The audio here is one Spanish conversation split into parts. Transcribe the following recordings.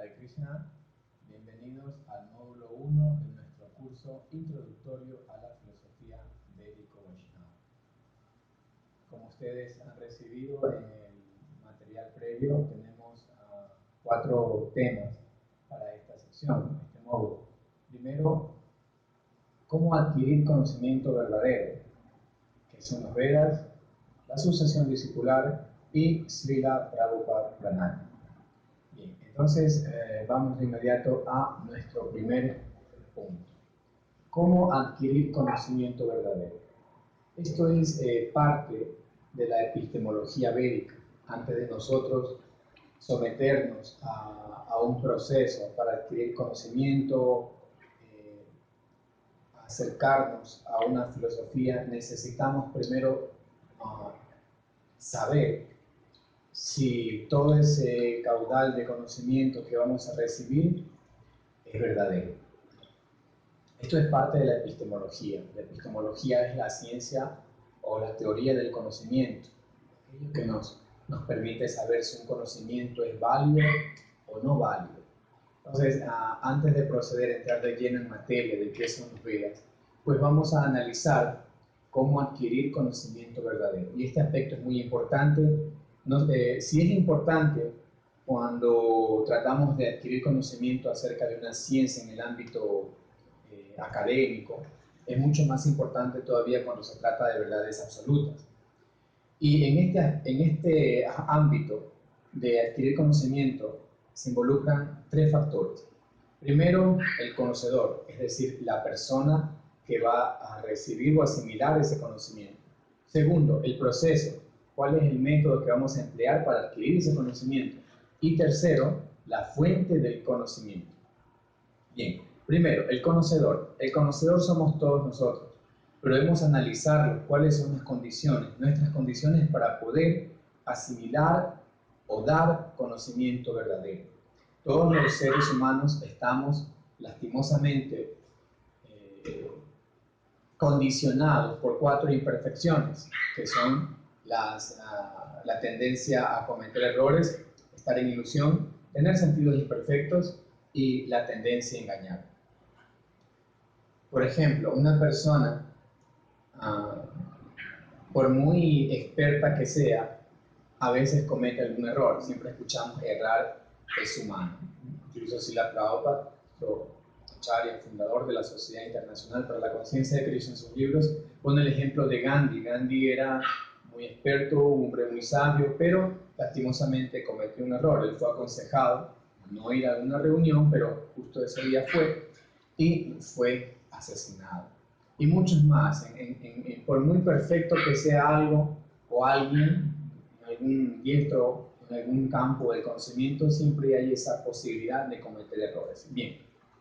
Hare Krishna, bienvenidos al módulo 1 de nuestro curso introductorio a la filosofía védico-vaishnava. Como ustedes han recibido en el material previo, tenemos 4 temas para esta sección, este módulo. Primero, cómo adquirir conocimiento verdadero, que son los Vedas, la sucesión discipular y Srila Prabhupada Pranaya. Bien, entonces vamos de inmediato a nuestro primer punto. ¿Cómo adquirir conocimiento verdadero? Esto es parte de la epistemología védica. Antes de nosotros someternos a un proceso para adquirir conocimiento, acercarnos a una filosofía, necesitamos primero saber si todo ese caudal de conocimiento que vamos a recibir es verdadero. Esto es parte de la epistemología. La epistemología es la ciencia o la teoría del conocimiento, aquello que nos permite saber si un conocimiento es válido o no válido. Entonces, antes de proceder a entrar de lleno en materia de qué son los Vedas, pues vamos a analizar cómo adquirir conocimiento verdadero. Y este aspecto es muy importante. Sí es importante cuando tratamos de adquirir conocimiento acerca de una ciencia en el ámbito académico, es mucho más importante todavía cuando se trata de verdades absolutas. Y en este ámbito de adquirir conocimiento se involucran 3 factores. Primero, el conocedor, es decir, la persona que va a recibir o asimilar ese conocimiento. Segundo, el proceso, cuál es el método que vamos a emplear para adquirir ese conocimiento. Y tercero, la fuente del conocimiento. Bien, primero, el conocedor. El conocedor somos todos nosotros, pero debemos analizar cuáles son las condiciones, nuestras condiciones para poder asimilar o dar conocimiento verdadero. Todos los seres humanos estamos lastimosamente condicionados por 4 imperfecciones, que son la tendencia a cometer errores, estar en ilusión, tener sentidos imperfectos y la tendencia a engañar. Por ejemplo, una persona, por muy experta que sea, a veces comete algún error. Siempre escuchamos errar es humano. Incluso Srila Prabhupada, Acharya, fundador de la Sociedad Internacional para la Conciencia de Krishna, en sus libros, pone el ejemplo de Gandhi. Gandhi era muy experto, un hombre muy sabio, pero lastimosamente cometió un error. Él fue aconsejado no ir a una reunión, pero justo ese día fue y fue asesinado. Y muchos más. Por muy perfecto que sea algo o alguien, algún diestro en algún campo del conocimiento, siempre hay esa posibilidad de cometer errores. Bien,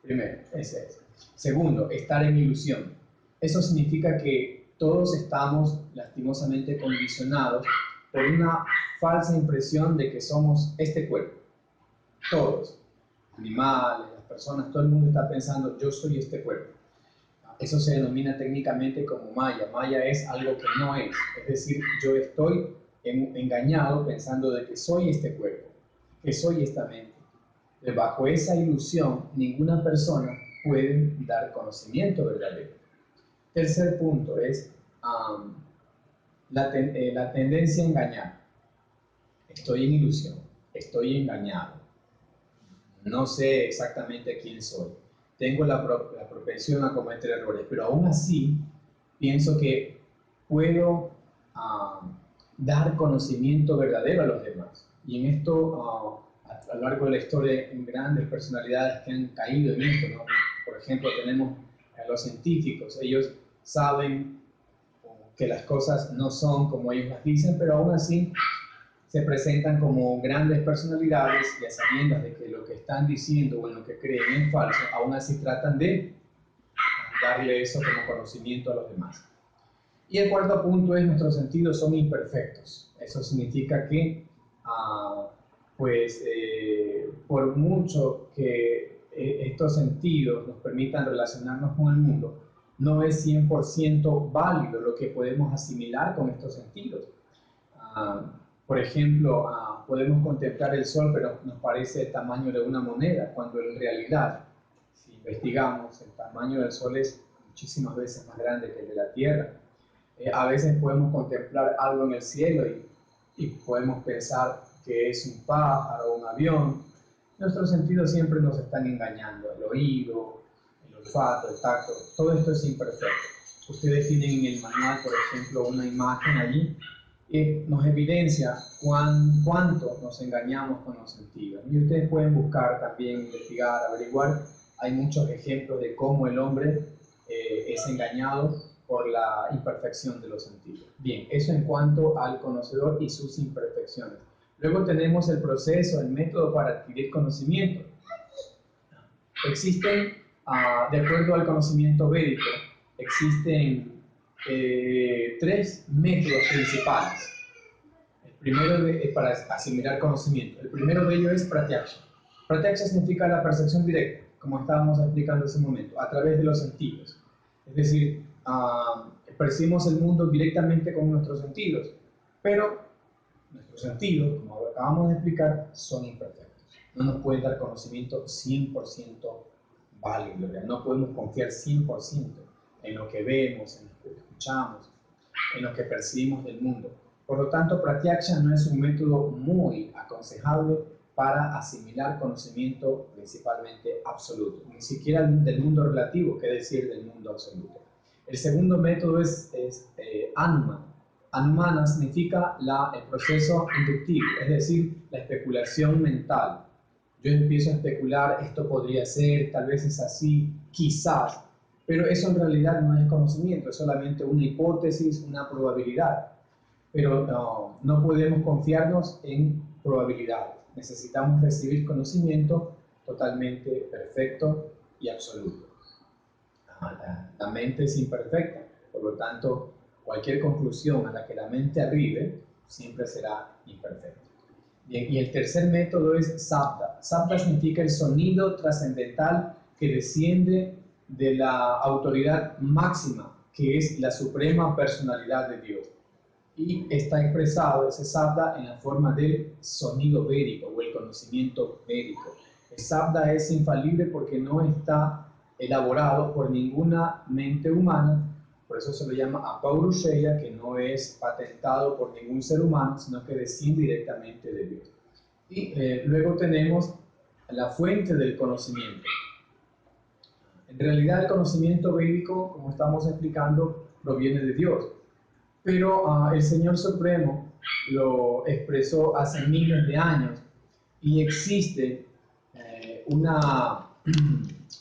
primero, ese es. Segundo, estar en ilusión. Eso significa que todos estamos lastimosamente condicionados por una falsa impresión de que somos este cuerpo. Todos, animales, las personas, todo el mundo está pensando, yo soy este cuerpo. Eso se denomina técnicamente como maya. Maya es algo que no es decir, yo estoy engañado pensando de que soy este cuerpo, que soy esta mente. Bajo esa ilusión, ninguna persona puede dar conocimiento verdadero. Tercer punto es la tendencia a engañar. Estoy en ilusión, estoy engañado, no sé exactamente quién soy, tengo la propensión a cometer errores, pero aún así pienso que puedo dar conocimiento verdadero a los demás. Y en esto, a lo largo de la historia, hay grandes personalidades que han caído en esto, ¿no? Por ejemplo, tenemos a los científicos. Ellos saben que las cosas no son como ellos las dicen, pero aún así se presentan como grandes personalidades y a sabiendas de que lo que están diciendo o en lo que creen es falso, aún así tratan de darle eso como conocimiento a los demás. Y el cuarto punto es: nuestros sentidos son imperfectos. Eso significa que por mucho que estos sentidos nos permitan relacionarnos con el mundo, no es 100% válido lo que podemos asimilar con estos sentidos. Por ejemplo, podemos contemplar el Sol, pero nos parece el tamaño de una moneda, cuando en realidad, si investigamos, el tamaño del Sol es muchísimas veces más grande que el de la Tierra. A veces podemos contemplar algo en el cielo y podemos pensar que es un pájaro o un avión. Nuestros sentidos siempre nos están engañando, el oído, el olfato, el tacto, todo esto es imperfecto. Ustedes tienen en el manual, por ejemplo, una imagen allí que nos evidencia cuánto nos engañamos con los sentidos. Y ustedes pueden buscar también, investigar, averiguar. Hay muchos ejemplos de cómo el hombre es engañado por la imperfección de los sentidos. Bien, eso en cuanto al conocedor y sus imperfecciones. Luego tenemos el proceso, el método para adquirir conocimiento. Existen, de acuerdo al conocimiento védico, existen 3 métodos principales. El primero para asimilar conocimiento. El primero de ellos es pratyaksha. Pratyaksha significa la percepción directa, como estábamos explicando hace un momento, a través de los sentidos. Es decir, percibimos el mundo directamente con nuestros sentidos, pero nuestros sentidos, como acabamos de explicar, son imperfectos. No nos pueden dar conocimiento 100% válido, no podemos confiar 100% en lo que vemos, en lo que escuchamos, en lo que percibimos del mundo. Por lo tanto, pratyaksha no es un método muy aconsejable para asimilar conocimiento principalmente absoluto, ni siquiera del mundo relativo, que decir del mundo absoluto. El segundo método es anumana. Anumana significa el proceso inductivo, es decir, la especulación mental. Yo empiezo a especular, esto podría ser, tal vez es así, quizás, pero eso en realidad no es conocimiento, es solamente una hipótesis, una probabilidad. Pero no podemos confiarnos en probabilidades. Necesitamos recibir conocimiento totalmente perfecto y absoluto. La mente es imperfecta, por lo tanto, cualquier conclusión a la que la mente arribe siempre será imperfecta. Bien, y el tercer método es sabda. Sabda significa el sonido trascendental que desciende de la autoridad máxima, que es la suprema personalidad de Dios. Y está expresado ese sabda en la forma del sonido védico o el conocimiento védico. El sabda es infalible porque no está elaborado por ninguna mente humana, por eso se lo llama apaurusheya, que no es patentado por ningún ser humano, sino que desciende directamente de Dios. Y luego tenemos la fuente del conocimiento. En realidad el conocimiento védico, como estamos explicando, proviene de Dios. Pero el Señor Supremo lo expresó hace miles de años y existe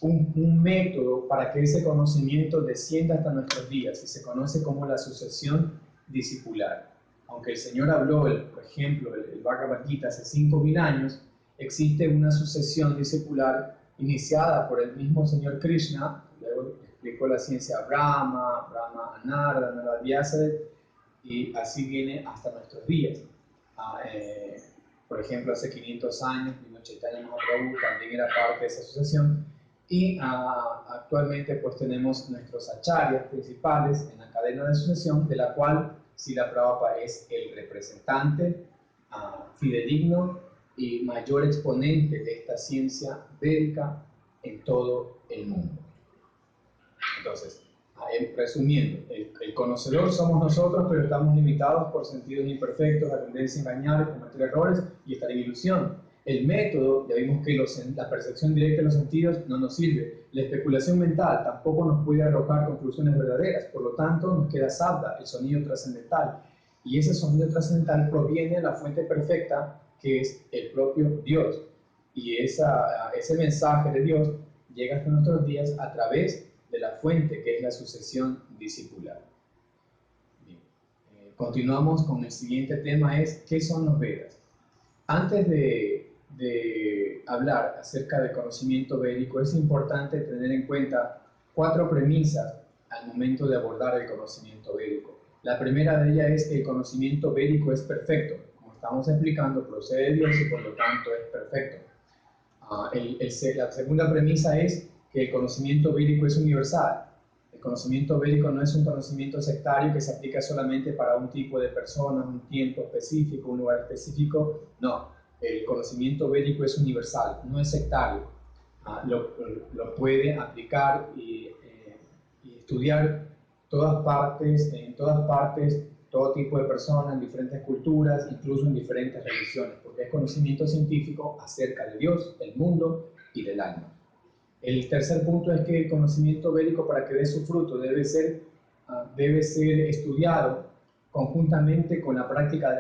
un método para que ese conocimiento descienda hasta nuestros días y se conoce como la sucesión discipular. Aunque el Señor habló, por ejemplo, el Bhagavad Gita hace 5.000 años, existe una sucesión discipular iniciada por el mismo Señor Krishna. Luego explicó la ciencia a Brahma, a Narada, Narada Vyasadeva, y así viene hasta nuestros días. Por ejemplo, hace 500 años, Chaitanya Mahaprabhu también era parte de esa asociación, y actualmente pues tenemos nuestros acharyas principales en la cadena de asociación, de la cual Srila Prabhupada es el representante fidedigno y mayor exponente de esta ciencia védica en todo el mundo. Entonces, resumiendo, el conocedor somos nosotros, pero estamos limitados por sentidos imperfectos, la tendencia a engañar, cometer errores y estar en ilusión. El método, ya vimos que la percepción directa de los sentidos no nos sirve. La especulación mental tampoco nos puede arrojar conclusiones verdaderas, por lo tanto nos queda sabda, el sonido trascendental. Y ese sonido trascendental proviene de la fuente perfecta, que es el propio Dios. Y ese mensaje de Dios llega hasta nuestros días a través de la fuente, que es la sucesión discipular. Bien. Continuamos con el siguiente tema, es ¿qué son los Vedas? Antes de hablar acerca del conocimiento védico, es importante tener en cuenta 4 premisas al momento de abordar el conocimiento védico. La primera de ellas es que el conocimiento védico es perfecto. Como estamos explicando, procede de Dios y por lo tanto es perfecto. La segunda premisa es que el conocimiento védico es universal. El conocimiento védico no es un conocimiento sectario que se aplica solamente para un tipo de personas, un tiempo específico, un lugar específico. No, el conocimiento védico es universal, no es sectario. Lo puede aplicar y estudiar en todas partes, todo tipo de personas, en diferentes culturas, incluso en diferentes religiones, porque es conocimiento científico acerca de Dios, del mundo y del alma. El tercer punto es que el conocimiento védico, para que dé su fruto, debe ser estudiado conjuntamente con la práctica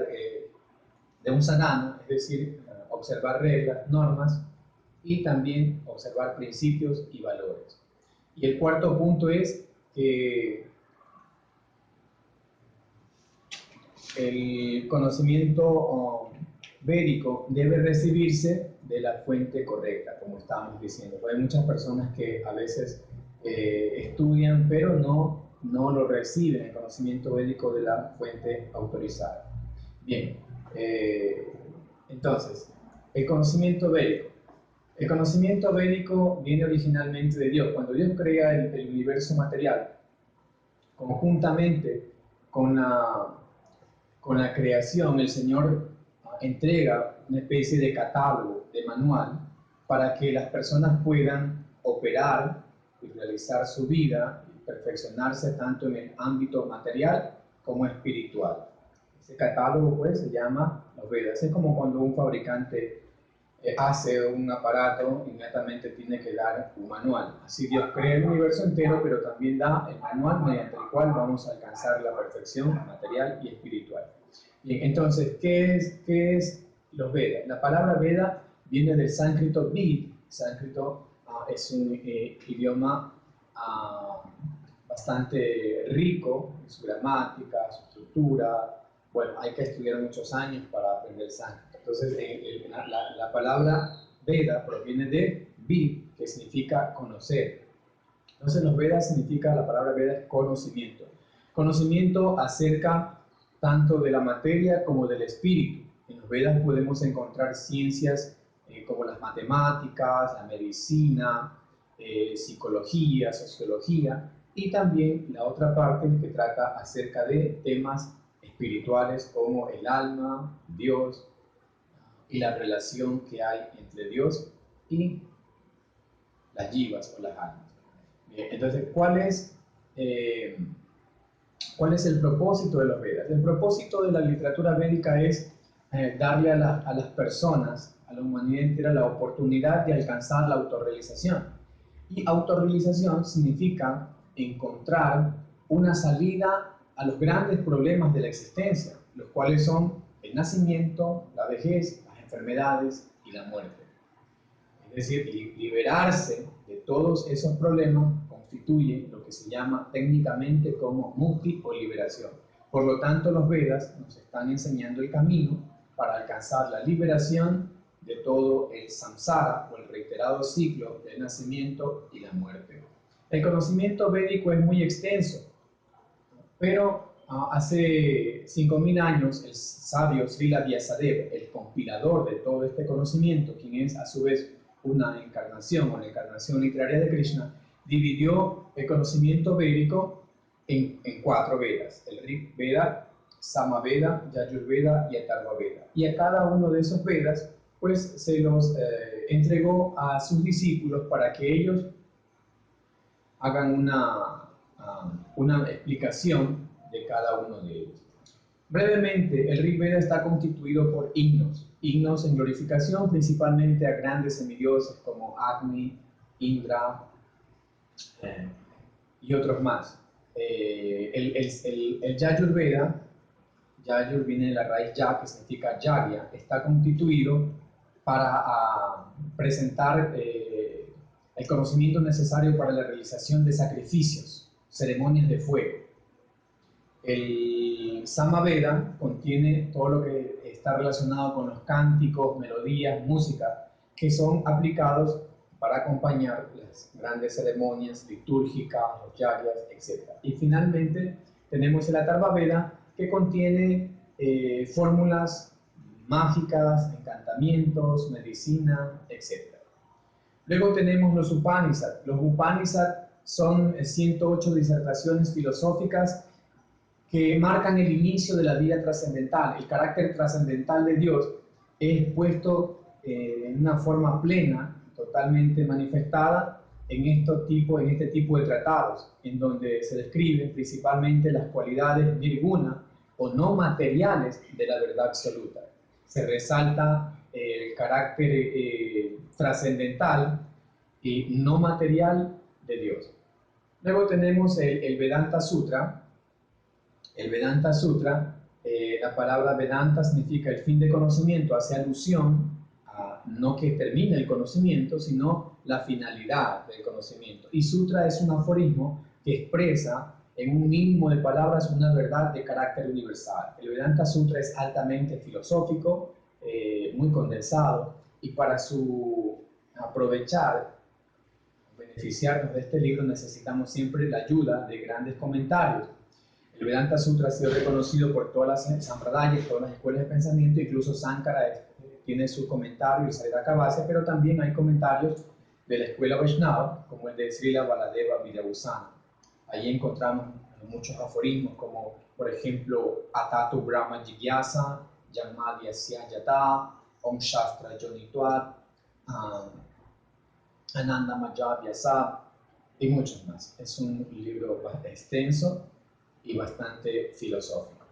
de un sadhana, es decir, observar reglas, normas y también observar principios y valores. Y el cuarto punto es que el conocimiento védico debe recibirse de la fuente correcta, como estábamos diciendo. Hay muchas personas que a veces estudian, pero no lo reciben, el conocimiento védico de la fuente autorizada. Bien, entonces, el conocimiento védico. El conocimiento védico viene originalmente de Dios. Cuando Dios crea el universo material, conjuntamente con la creación, el Señor entrega una especie de catálogo, de manual, para que las personas puedan operar y realizar su vida y perfeccionarse tanto en el ámbito material como espiritual. Ese catálogo pues se llama los Vedas. Es como cuando un fabricante hace un aparato, inmediatamente tiene que dar un manual. Así Dios crea el universo entero, pero también da el manual mediante el cual vamos a alcanzar la perfección material y espiritual. Bien, entonces, ¿qué es los Vedas? La palabra Veda viene del sánscrito Vid. Sánscrito es un idioma bastante rico en su gramática, su estructura. Bueno, hay que estudiar muchos años para aprender sánscrito. Entonces, la palabra Veda proviene de Vid, que significa conocer. Entonces, los Vedas significa, la palabra Veda es conocimiento. Conocimiento acerca tanto de la materia como del espíritu. En los Vedas podemos encontrar ciencias como las matemáticas, la medicina, psicología, sociología, y también la otra parte que trata acerca de temas espirituales como el alma, Dios, y la relación que hay entre Dios y las jivas o las almas. Bien, entonces, ¿cuál es el propósito de los Vedas? El propósito de la literatura védica es darle a las personas, a la humanidad entera, la oportunidad de alcanzar la autorrealización. Y autorrealización significa encontrar una salida a los grandes problemas de la existencia, los cuales son el nacimiento, la vejez, las enfermedades y la muerte. Es decir, liberarse de todos esos problemas constituye lo que se llama técnicamente como mukti o liberación. Por lo tanto, los Vedas nos están enseñando el camino para alcanzar la liberación de todo el samsara o el reiterado ciclo del nacimiento y la muerte. El conocimiento védico es muy extenso, pero hace 5.000 años el sabio Srila Vyasadeva, el compilador de todo este conocimiento, quien es a su vez una encarnación o la encarnación literaria de Krishna, dividió el conocimiento védico en 4 Vedas: el Rig Veda, Samaveda, Yajurveda y Atharvaveda. Y a cada uno de esos Vedas pues se los entregó a sus discípulos para que ellos hagan una explicación de cada uno de ellos. Brevemente, el Rig Veda está constituido por himnos en glorificación principalmente a grandes semidioses como Agni, Indra y otros más. El Yajurveda, Yajur viene de la raíz Ya, que significa Yagya, está constituido para presentar el conocimiento necesario para la realización de sacrificios, ceremonias de fuego. El Samaveda contiene todo lo que está relacionado con los cánticos, melodías, música, que son aplicados para acompañar las grandes ceremonias litúrgicas, los yagyas, etc. Y finalmente tenemos el Atharvaveda, que contiene fórmulas mágicas, encantamientos, medicina, etc. Luego tenemos los Upanishads. Los Upanishads son 108 disertaciones filosóficas que marcan el inicio de la vida trascendental. El carácter trascendental de Dios es puesto en una forma plena, totalmente manifestada en este tipo de tratados, en donde se describen principalmente las cualidades nirguna o no materiales de la verdad absoluta. Se resalta el carácter trascendental y no material de Dios. Luego tenemos el Vedanta Sutra. El Vedanta Sutra, la palabra Vedanta significa el fin de conocimiento, hace alusión a no que termine el conocimiento, sino la finalidad del conocimiento. Y Sutra es un aforismo que expresa en un mínimo de palabras una verdad de carácter universal. El Vedanta Sutra es altamente filosófico, muy condensado, y para aprovechar, beneficiarnos de este libro, necesitamos siempre la ayuda de grandes comentarios. El Vedanta Sutra ha sido reconocido por todas las sampradayas, todas las escuelas de pensamiento, incluso Sankara tiene su comentario y Saridhakavasya, pero también hay comentarios de la escuela Vaishnava, como el de Srila Baladeva Vidyabhusana. Allí encontramos muchos aforismos, como por ejemplo, Atatu Brahma Jigyasa, Janmadhyasya Yata, Om Shastra Yonitvat, Ananda Majavyasa, y muchos más. Es un libro bastante extenso y bastante filosófico.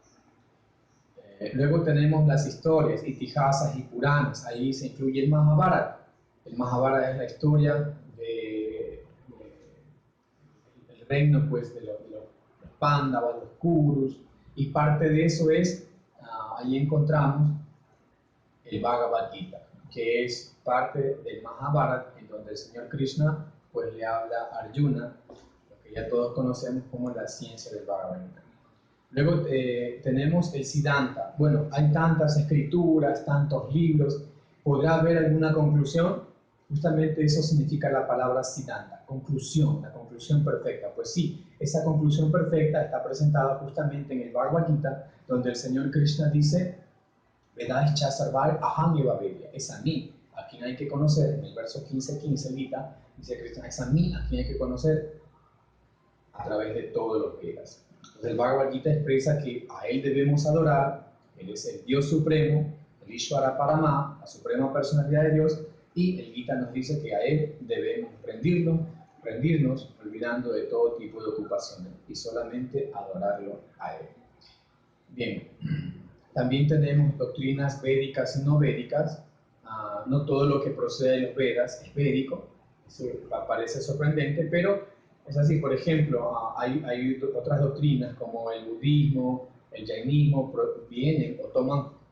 Luego tenemos las historias, itihasas y puranas. Ahí se incluye el Mahabharata. El Mahabharata es la historia del reino pues, de los Pándavas, los Kurus, y parte de eso es, ahí encontramos el Bhagavad Gita, que es parte del Mahabharata, en donde el Señor Krishna pues, le habla a Arjuna, lo que ya todos conocemos como la ciencia del Bhagavad Gita. Luego tenemos el Siddhanta. Bueno, hay tantas escrituras, tantos libros. ¿Podrá haber alguna conclusión? Justamente eso significa la palabra Siddhanta, conclusión, la conclusión perfecta. Pues sí, esa conclusión perfecta está presentada justamente en el Bhagavad Gita, donde el Señor Krishna dice, Vedascha sarvar aham eva vedya, es a mí a quien hay que conocer. En el verso 15:15 Gita dice Krishna, es a mí a quien hay que conocer a través de todos los Vedas. Entonces el Bhagavad Gita expresa que a él debemos adorar, él es el Dios supremo, el Ishvara Parama, la suprema personalidad de Dios, y el Gita nos dice que a él debemos rendirnos olvidando de todo tipo de ocupaciones y solamente adorarlo a él. Bien, también tenemos doctrinas védicas y no védicas. No todo lo que procede de los Vedas es védico, eso parece sorprendente, pero es así. Por ejemplo, hay otras doctrinas como el budismo, el jainismo, vienen o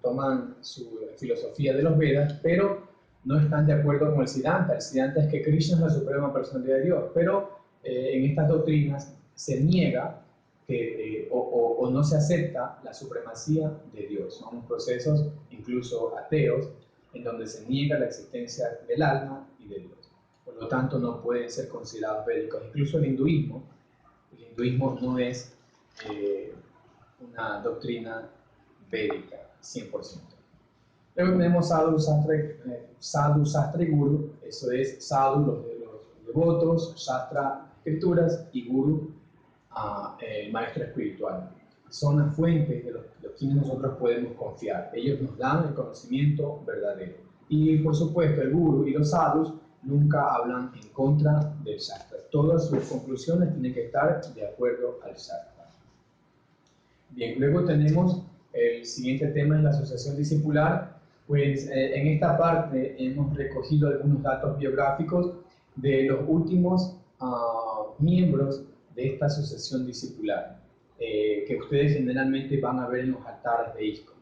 toman su filosofía de los Vedas, pero no están de acuerdo con el Siddhanta. El Siddhanta es que Krishna es la suprema personalidad de Dios, pero en estas doctrinas se niega o no se acepta la supremacía de Dios. Son procesos incluso ateos en donde se niega la existencia del alma y de Dios. Por lo tanto, no pueden ser considerados védicos. Incluso el hinduismo no es una doctrina védica 100%. Luego tenemos sadhu, sastra y guru. Eso es sadhu, los devotos, shastra, escrituras, y guru, el maestro espiritual. Son las fuentes de los quienes nosotros podemos confiar. Ellos nos dan el conocimiento verdadero. Y por supuesto, el guru y los sadhus nunca hablan en contra del Shastra. Todas sus conclusiones tienen que estar de acuerdo al Shastra. Bien, luego tenemos el siguiente tema en la asociación discipular. Pues en esta parte hemos recogido algunos datos biográficos de los últimos miembros de esta asociación discipular, que ustedes generalmente van a ver en los altares de ISKCON.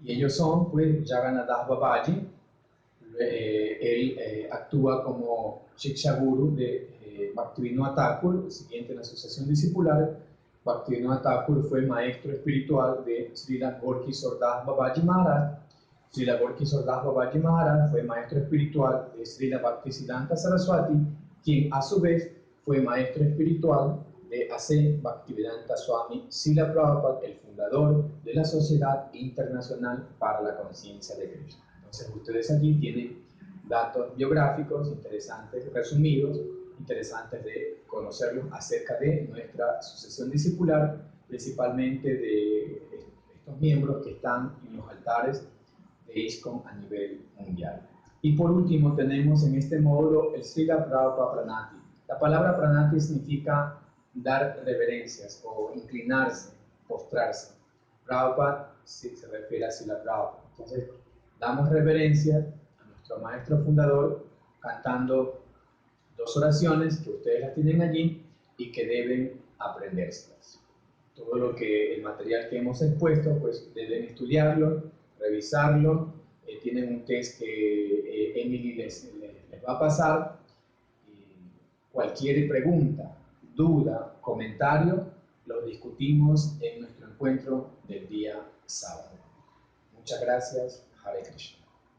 Y ellos son, pues, Jagannath Das Babaji. Él actúa como Shiksha Guru de Bhaktivinoda Thakur, siguiente en la asociación discipular. Bhaktivinoda Thakur fue maestro espiritual de Srila Gorkishore Das Babaji Maharaj. Srila Gorkishore Das Babaji Maharaj fue maestro espiritual de Srila Bhaktisiddhanta Saraswati, quien a su vez fue maestro espiritual de A.C. Bhaktivedanta Swami Srila Prabhupada, el fundador de la Sociedad Internacional para la Conciencia de Krishna. Entonces ustedes aquí tienen datos biográficos interesantes, resumidos, interesantes de conocerlos acerca de nuestra sucesión discipular, principalmente de estos miembros que están en los altares de ISKCON a nivel mundial. Y por último tenemos en este módulo el Srila Prabhupada Pranati. La palabra Pranati significa dar reverencias o inclinarse, postrarse. Prabhupada se refiere a Srila Prabhupada. Entonces, damos reverencia a nuestro maestro fundador cantando 2 oraciones que ustedes las tienen allí y que deben aprendérselas. Todo lo que el material que hemos expuesto, pues deben estudiarlo, revisarlo. Tienen un test que Emily les va a pasar. Cualquier pregunta, duda, comentario, lo discutimos en nuestro encuentro del día sábado. Muchas gracias. Hare Krishna.